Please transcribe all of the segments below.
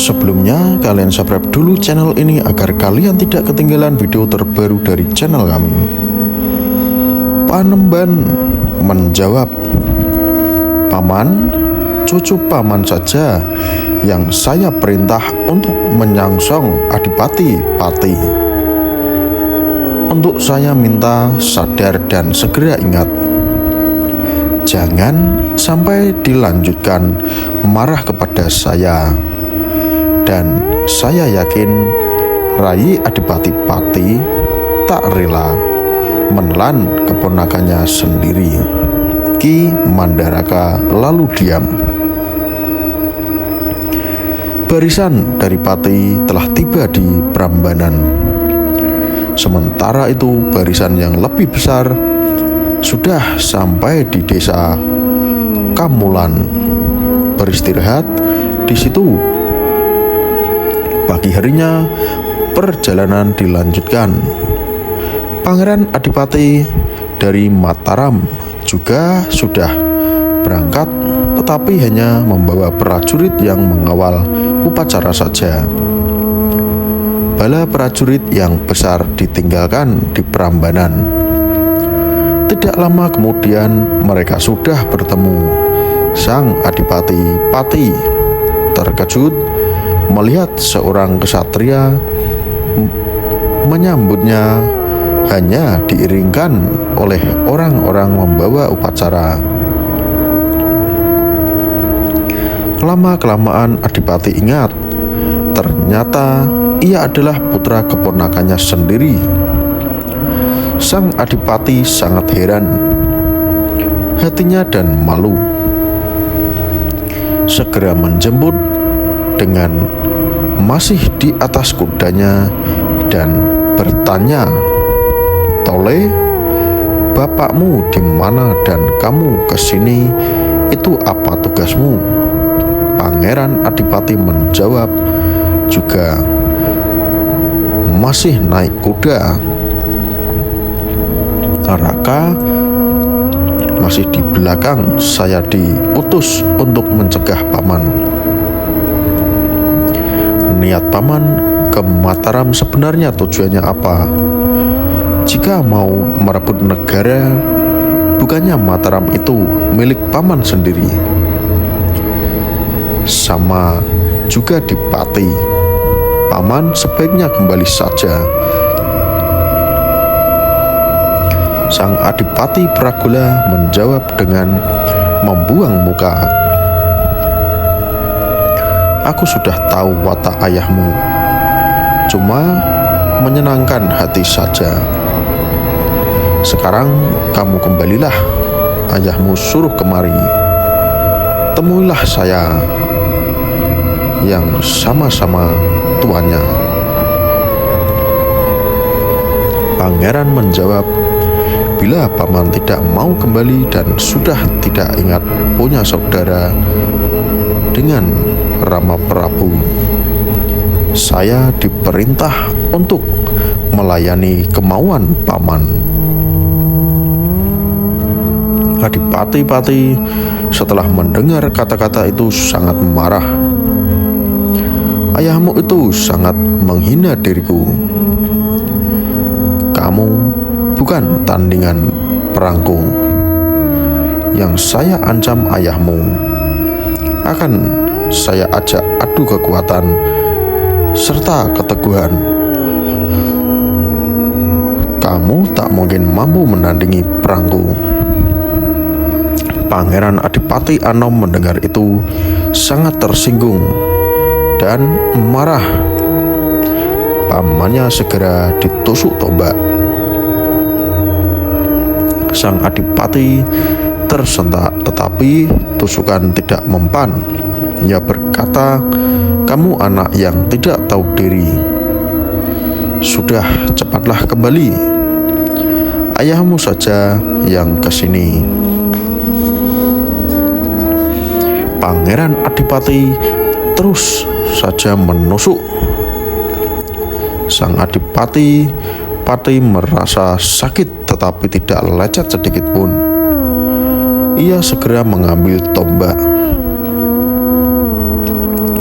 Sebelumnya, kalian subscribe dulu channel ini agar kalian tidak ketinggalan video terbaru dari channel kami. Panembahan menjawab, "Paman, cucu paman saja yang saya perintah untuk menyangsong Adipati Pati. Untuk saya minta sadar dan segera ingat. Jangan sampai dilanjutkan marah kepada saya. Dan saya yakin Rai Adipati Pati tak rela menelan keponakannya sendiri." Ki Mandaraka lalu diam. Barisan dari Pati telah tiba di Prambanan. Sementara itu barisan yang lebih besar sudah sampai di desa Kamulan, beristirahat di situ. Pagi harinya perjalanan dilanjutkan. Pangeran Adipati dari Mataram juga sudah berangkat, tetapi hanya membawa prajurit yang mengawal upacara saja. Bala prajurit yang besar ditinggalkan di Prambanan. Tidak lama kemudian mereka sudah bertemu Sang Adipati Pati. Terkejut melihat seorang kesatria menyambutnya, hanya diiringkan oleh orang-orang membawa upacara. Lama-kelamaan Adipati ingat, ternyata ia adalah putra keponakannya sendiri. Sang Adipati sangat heran, hatinya dan malu. Segera menjemput dengan masih di atas kudanya dan bertanya, "Tole, bapakmu di mana dan kamu kesini itu apa tugasmu?" Pangeran Adipati menjawab, juga masih naik kuda. "Raka, masih di belakang, saya diutus untuk mencegah paman." "Niat paman ke Mataram sebenarnya tujuannya apa? Jika mau merebut negara, bukannya Mataram itu milik paman sendiri?" "Sama juga di Pati. Paman sebaiknya kembali saja." Sang Adipati Pragola menjawab dengan membuang muka, "Aku sudah tahu watak ayahmu, cuma menyenangkan hati saja. Sekarang kamu kembalilah, ayahmu suruh kemari. Temuilah saya yang sama-sama tuannya." Pangeran menjawab, "Bila paman tidak mau kembali dan sudah tidak ingat punya saudara dengan Rama Prabu, saya diperintah untuk melayani kemauan paman." Adipati Pati setelah mendengar kata-kata itu sangat marah. "Ayahmu itu sangat menghina diriku. Kamu bukan tandingan perangku. Yang saya ancam ayahmu akan saya ajak adu kekuatan serta keteguhan. Kamu tak mungkin mampu menandingi perangku." Pangeran Adipati Anom mendengar itu sangat tersinggung dan marah. Pamannya segera ditusuk tombak. Sang Adipati tersentak, tetapi tusukan tidak mempan. Ia berkata, "Kamu anak yang tidak tahu diri. Sudah, cepatlah kembali. Ayahmu saja yang kesini." Pangeran Adipati terus saja menusuk. Sang Adipati Pati merasa sakit tetapi tidak lecet sedikit pun. Ia segera mengambil tombak.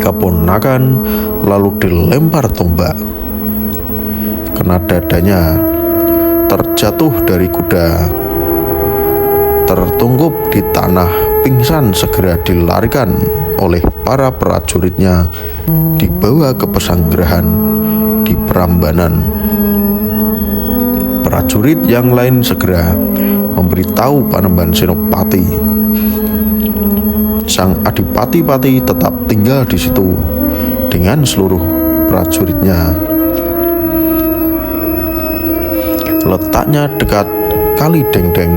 keponakan lalu dilempar tombak. Kena dadanya, terjatuh dari kuda, tertungkup di tanah, pingsan, segera dilarikan oleh para prajuritnya, dibawa ke pesanggerahan di Prambanan. Prajurit yang lain segera memberitahu Panembahan Senopati. Sang Adipati-pati tetap tinggal di situ dengan seluruh prajuritnya. Letaknya dekat Kali Dengdeng,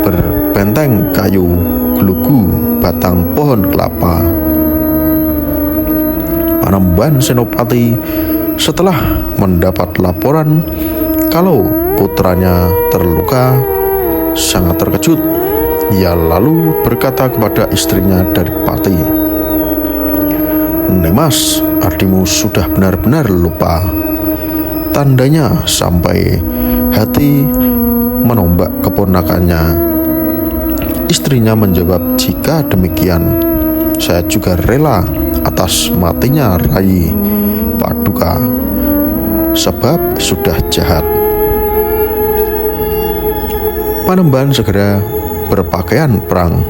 berbenteng kayu gelugu batang pohon kelapa. Panembahan Senopati setelah mendapat laporan kalau putranya terluka sangat terkejut. Ia lalu berkata kepada istrinya Daripati, "Nimas, adikmu sudah benar-benar lupa." Tandanya sampai hati menombak keponakannya. Istrinya menjawab, "Jika demikian, saya juga rela atas matinya Rai Paduka, sebab sudah jahat." Panembahan segera berpakaian perang.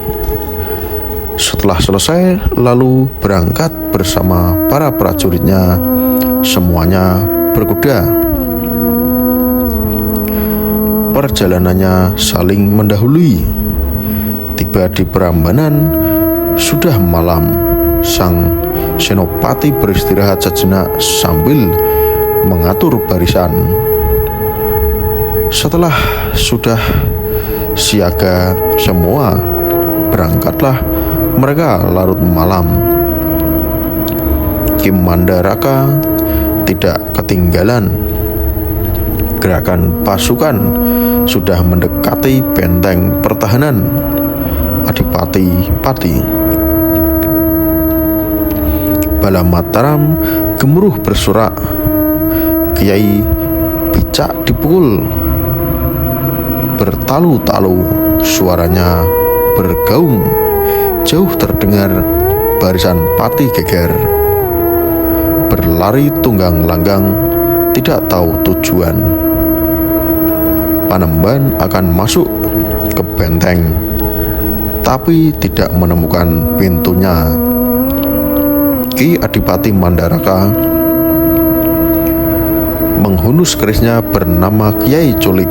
Setelah selesai, lalu berangkat bersama para prajuritnya, semuanya berkuda. Perjalanannya saling mendahului. Tiba di Prambanan, sudah malam. Sang Senopati beristirahat sejenak sambil mengatur barisan. Setelah sudah siaga semua, berangkatlah mereka larut malam. Ki Mandaraka tidak ketinggalan. Gerakan pasukan sudah mendekati benteng pertahanan Adipati-pati. Bala Mataram gemuruh bersorak. Kiai Bicak dipukul bertalu-talu, suaranya bergaung, jauh terdengar barisan pati geger. Berlari tunggang langgang, tidak tahu tujuan. Panembahan akan masuk ke benteng, tapi tidak menemukan pintunya. Ki Adipati Mandaraka menghunus kerisnya bernama Kiai Culik,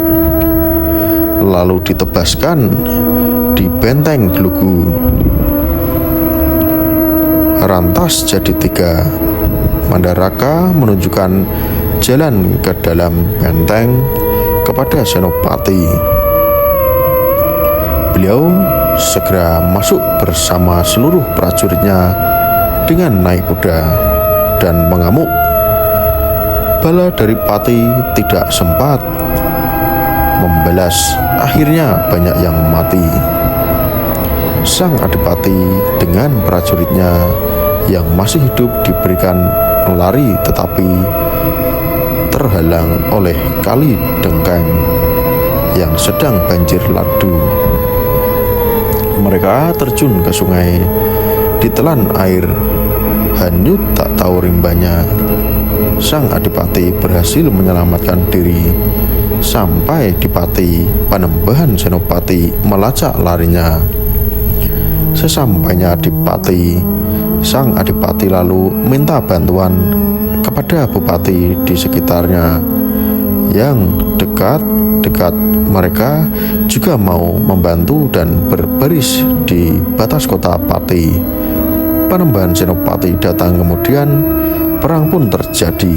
lalu ditebaskan di benteng gelugu. Rantas jadi tiga. Mandaraka menunjukkan jalan ke dalam benteng kepada Senopati. Beliau segera masuk bersama seluruh prajuritnya dengan naik kuda dan mengamuk. Bala Daripati tidak sempat membalas, akhirnya banyak yang mati. Sang Adipati dengan prajuritnya yang masih hidup diberikan lari, tetapi terhalang oleh Kali Dengkeng yang sedang banjir ladu. Mereka terjun ke sungai, ditelan air, hanyut tak tahu rimbanya. Sang Adipati berhasil menyelamatkan diri. Sampai di Pati, Panembahan Senopati melacak larinya. Sesampainya di Pati, sang Adipati lalu minta bantuan kepada bupati di sekitarnya yang dekat-dekat. Mereka juga mau membantu dan berbaris di batas kota Pati. Panembahan Senopati datang kemudian, perang pun terjadi.